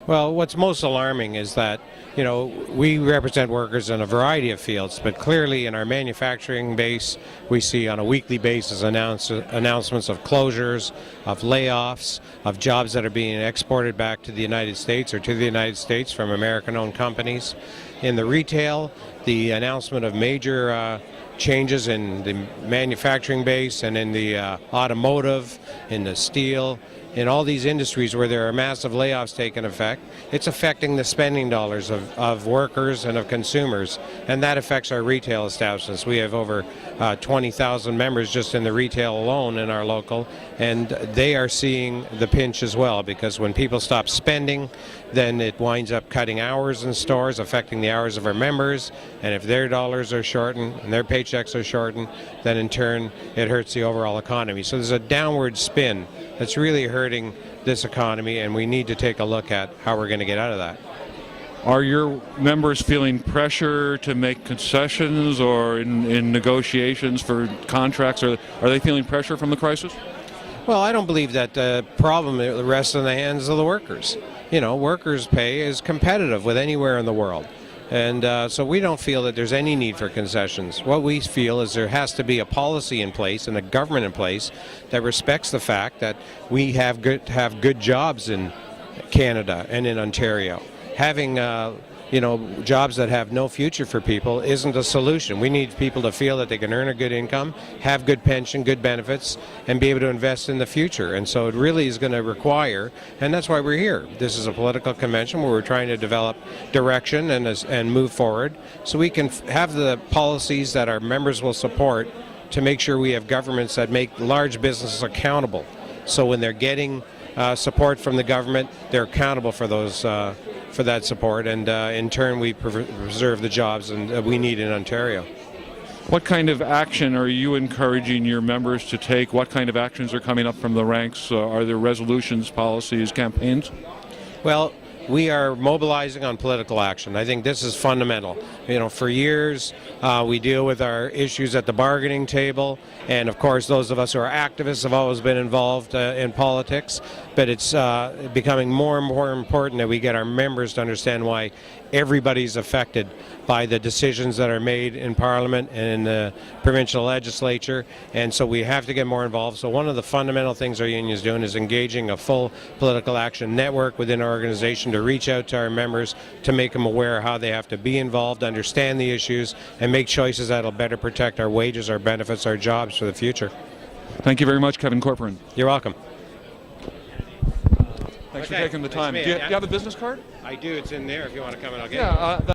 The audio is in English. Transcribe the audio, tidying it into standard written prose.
Well, what's most alarming is that, we represent workers in a variety of fields, but clearly in our manufacturing base, we see on a weekly basis announcements of closures, of layoffs, of jobs that are being exported back to the United States or to the United States from American-owned companies. In the retail, the announcement of major changes in the manufacturing base and in the automotive, in the steel, in all these industries where there are massive layoffs taking effect, it's affecting the spending dollars of workers and of consumers, and that affects our retail establishments. We have over 20,000 members just in the retail alone in our local, and they are seeing the pinch as well, because when people stop spending, then it winds up cutting hours in stores, affecting the hours of our members, and if their dollars are shortened and their paychecks are shortened, then in turn it hurts the overall economy. So there's a downward spin that's really hurting this economy, and we need to take a look at how we're going to get out of that. Are your members feeling pressure to make concessions or in negotiations for contracts? Are they feeling pressure from the crisis? Well, I don't believe that the problem rests in the hands of the workers. Workers' pay is competitive with anywhere in the world. And so we don't feel that there's any need for concessions. What we feel is there has to be a policy in place and a government in place that respects the fact that we have good jobs in Canada and in Ontario. Having jobs that have no future for people isn't a solution. We need people to feel that they can earn a good income, have good pension, good benefits, and be able to invest in the future. And so it really is going to require, and that's why we're here. This is a political convention where we're trying to develop direction and move forward so we can have the policies that our members will support to make sure we have governments that make large businesses accountable. So when they're getting support from the government, they're accountable for those for that support, and in turn we preserve the jobs we need in Ontario. What kind of action are you encouraging your members to take? What kind of actions are coming up from the ranks? Are there resolutions, policies, campaigns? Well, we are mobilizing on political action. I think this is fundamental. For years we deal with our issues at the bargaining table, and of course those of us who are activists have always been involved in politics, but it's becoming more and more important that we get our members to understand why everybody's affected by the decisions that are made in Parliament and in the provincial legislature, and so we have to get more involved. So one of the fundamental things our union is doing is engaging a full political action network within our organization to reach out to our members to make them aware how they have to be involved, understand the issues, and make choices that will better protect our wages, our benefits, our jobs for the future. Thank you very much, Kevin Corporan. You're welcome. Thanks for taking the time. Do you have a business card? I do. It's in there if you want to come and I'll get it.